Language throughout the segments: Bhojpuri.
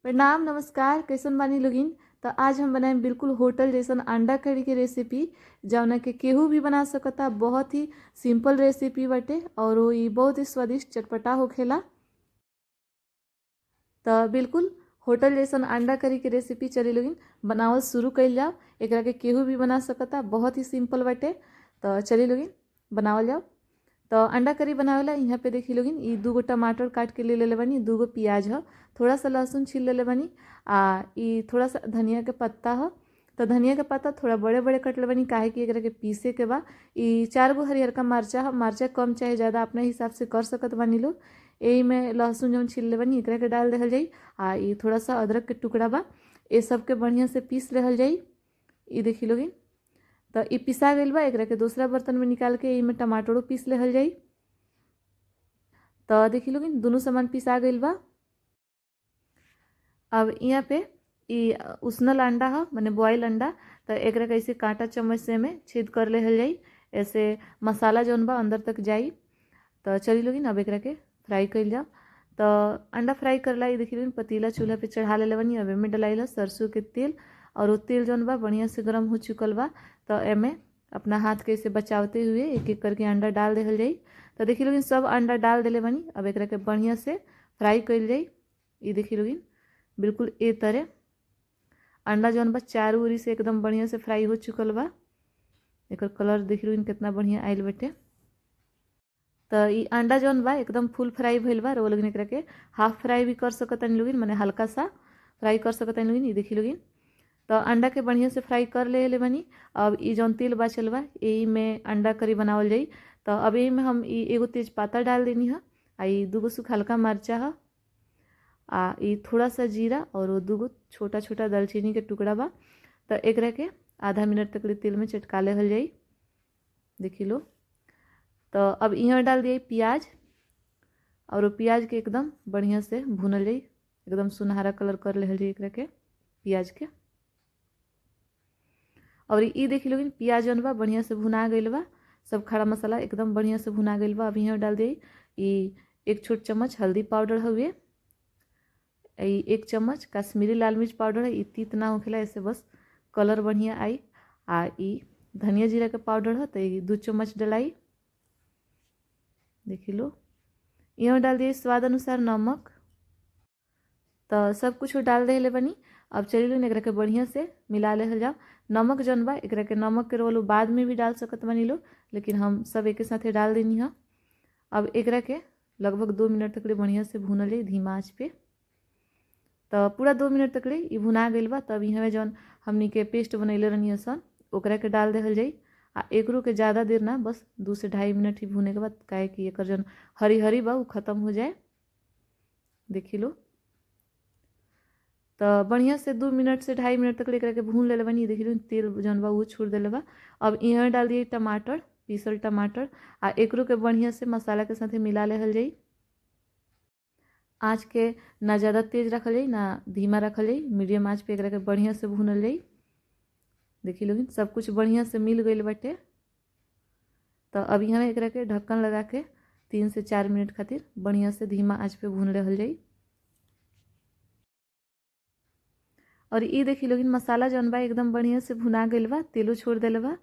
प्रणाम नमस्कार, कैसन बानी लोगिन। तो आज हम बनाए बिल्कुल होटल जैसन अंडा करी के रेसिपी, जौना के केहू भी बना सकता। बहुत ही सिंपल रेसिपी बटे और ये बहुत ही स्वादिष्ट चटपटा होखेला। तो बिल्कुल होटल जैसन अंडा करी के रेसिपी चली लोगिन बनावल शुरू कइल जाओ। एकरा के केहू भी बना सकता, बहुत ही सिंपल बटे। तो चली लोगिन बनावल जाओ। तो अंडा करी बनावेला यहाँ पे देखी लोगिन ई 2 गो टमाटर काट के ले लेले बानी, 2 गो प्याज ह, थोड़ा सा लहसुन छील लेले बानी आ ई थोड़ा सा धनिया के पत्ता ह। तो धनिया के पत्ता थोड़ा बड़े बड़े कट ले बानी, काहे कि एकरा के पीसे के बा। ई 4 गो हरियरका मरचा ह, मरचा कम चाहे ज़्यादा अपने हिसाब से कर सकत बानी लो। यही में लहसुन जौन छील ले बानी एकरा के डाल देहल जाई आ ई थोड़ा सा अदरक के टुकड़ा बा, ये सब के बढ़िया से पीस लेहल जाई। ई देखी लोगिन तो ई पिसा गइल बा। एकरा के दूसरा बर्तन में निकाल के इमे टमाटरो पीस लेहल जाई। तो देखी लोगिन दोनों सामान पिसा गइल बा। अब यहाँ पे ई उसनल अंडा ह, माने बॉयल अंडा। तो एकरा के ऐसे कांटा चम्मच से में छेद कर लेहल जाई, ऐसे मसाला जौन बा अंदर तक जाई। तो चली लोगिन अब एकरा के फ्राई कइल जाओ। तो अंडा फ्राई करला ई देखी लोगिन पतीला चूल्हा पे चढ़ा लेले बानी। अब एमे डलाइला सरसों के तेल और वो तेल जौन बा बढ़िया से गर्म हो चुकल बा। तो एमे अपना हाथ के ऐसे बचावते हुए एक एक करके अंडा डाल देहल जाई। तो देखी लोगिन सब अंडा डाल देले बानी। अब एकरा के बढ़िया से फ्राई कइल जाई। ई देखी लोगिन बिल्कुल ए तरह अंडा जौन बा चारों ओरी से एकदम बढ़िया से फ्राई हो चुकल बा। एकर कलर देखी लोगिन कितना बढ़िया आइल बाटे। तो ई अंडा जौन बा एकदम फुल फ्राई भइल बा। रउआ लोगिन एकरा के हाफ फ्राई भी कर सकतानी लोगिन, माने हल्का सा फ्राई कर सकतानी लोगिन। ई देखी लोगिन तो अंडा के बढ़िया से फ्राई कर लेले बानी। अब ई जौन तेल बचल बा यही में अंडा करी बनावल जाई। तो अब यही में हम ई एगो तेजपत्ता डाल देनी है आ ई 2 गो सूखा हल्का मरचा है आ ई थोड़ा सा जीरा और वो 2 गो छोटा छोटा दालचीनी के टुकड़ा बा। तो एकरा के आधा मिनट तक तेल में चटका लेहल जाई। देखी लो तो अब यहाँ डाल दिए प्याज और वो प्याज के एकदम बढ़िया से भूनल जाई, एकदम सुनहरा कलर कर लेहल जाई एकरा के प्याज के। और ई देखी लोगिन प्याज जौन बा बढ़िया से भुना गइल बा, सब खड़ा मसाला एकदम बढ़िया से भुना गइल बा। अब यहाँ डाल दिए ई 1 छोट चम्मच हल्दी पाउडर हउए, 1 चम्मच कश्मीरी लाल मिर्च पाउडर है। ई तीत ना होखेला, ऐसे बस कलर बढ़िया आई। आ ई धनिया जीरा के पाउडर है, तो 2 चम्मच डलाई। देखी लो यहाँ डाल दिए स्वाद अनुसार नमक। तो सब कुछ डाल देले बनी। अब चली लो एकरा के बढ़िया से मिला लेहल जाओ। नमक जौन बा एकरा के नमक के रोल बाद में भी डाल सकत बनी लो, लेकिन हम सब एक साथे डाल देनी है। अब एकरा के लगभग 2 मिनट तक बढ़िया से भूनल जाई धीमा आंच पे। तो पूरा 2 मिनट तक ई भुना गइल बा। तब यहाँ जौन हमनी के पेस्ट बनैले रहनी सन ओकरा के डाल देहल जाई आ एकरो के ज़्यादा देर ना, बस 2 से 2.5 मिनट ही भूने के बाद, काहे कि एकर जौन हरी हरी बा वो खत्म हो जाए। देखी लो तो बढ़िया से 2 मिनट से 2.5 मिनट तक एकरा के भून लेले बानी। देखी लो तेल जौन बा वो छोड़ देले बा। अब यहाँ डाल दिए टमाटर, पीसल टमाटर आ एकरो के बढ़िया से मसाला के साथे मिला लेहल जाई। आँच के ना ज़्यादा तेज रखल जाई ना धीमा रखल जाई, मीडियम आँच पे एकरा के बढ़िया से भूनल जाई। देखी लोगिन सब कुछ बढ़िया से मिल गइल बाटे। तो अब यहाँ एकरा के ढक्कन लगा के 3 से 4 मिनट खातिर बढ़िया से धीमा आँच पे भून लेहल जाई। और ई देखी लोगिन मसाला जौन बा एकदम बढ़िया से भुना गइल बा, तेलो छोड़ देले बा।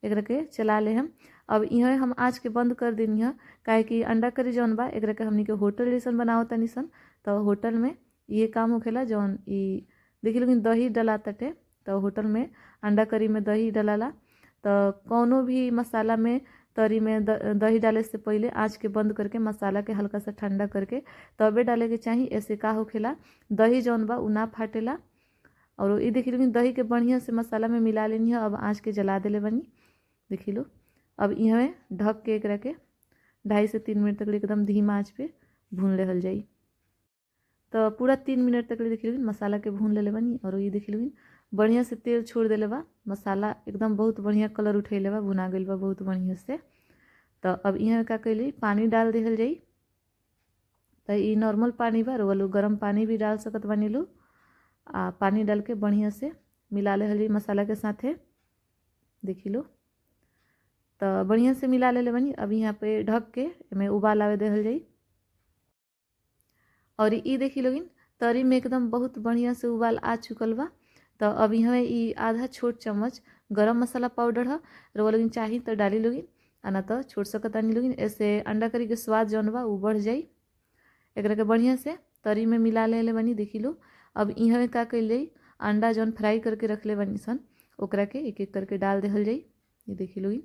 एकरा के चला ले हम। अब यहाँ हम आँच के बंद कर देनी है, काहे कि अंडा करी जौन बा एकरा के हमनी के होटल जैसन बनावत तनी सन। तो होटल में ये काम होखेला जौन ई देखी लोगिन दही डला ताटे। तो होटल में अंडा करी में दही डलाला। तो कौनो भी मसाला में तरी में दही डाले से पहले आँच के बंद करके मसाला के हल्का सा ठंडा करके तबे डाले के चाही। ऐसे का होखेला दही जौन बा उ ना फाटेला। और ये देखी लोगिन दही के बढ़िया से मसाला में मिला लेनी है। अब आँच के जला देले बनी। देखी लो अब यहाँ ढक के एकरा के 2.5 से 3 मिनट तक एकदम धीमा आँच पे भून लेहल जाई। तो पूरा 3 मिनट तक देखी लोगिन मसाला के भून लेले बनी। और ये देखी लोगिन बढ़िया से तेल छोड़ देले बा, मसाला एकदम बहुत बढ़िया कलर उठैले बा, भुना गइल बा बहुत बढ़िया से। तो अब यहाँ का कैली पानी डाल देहल जाई। तो ये नॉर्मल पानी बा, रउआ लोग गर्म पानी भी डाल सकत बानी लो। आ पानी डाल के बढ़िया से मिला लेहल जाई मसाला के साथे। देखी लो तो बढ़िया से मिला लेले बनी। अब यहाँ पे ढक के एमे उबाल आवे देहल जाई। और ई देखी लोगिन तरी में एकदम बहुत बढ़िया से उबाल आ चुकल बा। तो अब यहाँ ई आधा छोट चम्मच गरम मसाला पाउडर है, रउआ लोगिन चाही तो डाली लोगिन, ना तो छोड़ सकतानी लोगिन। ऐसे अंडा करी के स्वाद जौन बा उ बढ़ जाई। एकरा के बढ़िया से तरी में मिला ले बनी, देखी लो। अब यहाँ का कइल जाई, अंडा जौन फ्राई करके रखले बनी सन ओकरा के एक एक करके डाल देहल जाई। ये देखी लोगिन।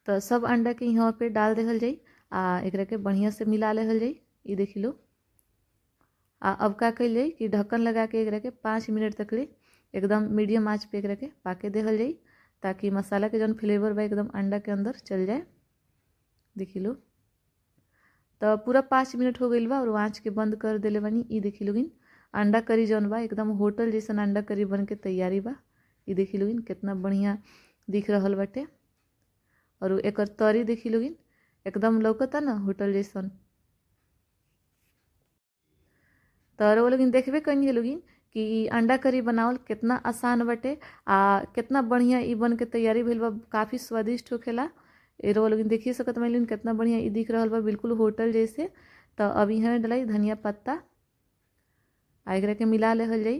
तो सब अंडा के यहाँ पे डाल देहल जाई आ एकरा के बढ़िया से मिला लेहल जाई। ये देखी लो। अब का कइल जाई कि ढक्कन लगा के एकरा के 5 मिनट तक ले एकदम मीडियम आंच पे एकरा के पाके देहल जाई, ताकि मसाला के जौन फ्लेवर बा एकदम अंडा के अंदर चल जाए। देखी लो। तो पूरा 5 मिनट हो गइल बा और आँच के बंद कर देले बानी। ई देखी लोगिन अंडा करी जौन बा एकदम होटल जैसन अंडा करी बन के तैयारी बा। ई देखी लोगिन कितना बढ़िया दिख रहल बाटे। और एकर तरी देखी लोगिन एकदम लौकता ना होटल जैसन। तो वो लोगिन देखबे कनी लोगिन कि ई अंडा करी बनावल कितना आसान बाटे आ कितना बढ़िया ई बन के तैयारी भइल बा। काफ़ी स्वादिष्ट होखेला। रो लोगिन देखिए सकत बानी कितना बढ़िया ई दिख रहल बा, बिल्कुल होटल जैसे। तो अब यहाँ डलाई धनिया पत्ता आ एकरा के मिला लेहल जाई।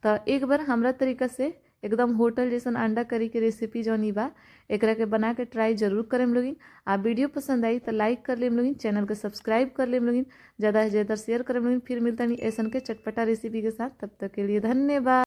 तो एक बार हमरा तरीका से एकदम होटल जैसन अंडा करी के रेसिपी जौन ई बा एकरा के बना के ट्राई जरूर करेम लोगिन। आ वीडियो पसंद आई तो लाइक कर लेम लोगिन, चैनल के सब्सक्राइब कर लेम लोगिन, ज़्यादा से ज़्यादा शेयर करेम लोगिन। फिर मिलता नहीं ऐसन के चटपटा रेसिपी के साथ, तब तक के लिए धन्यवाद।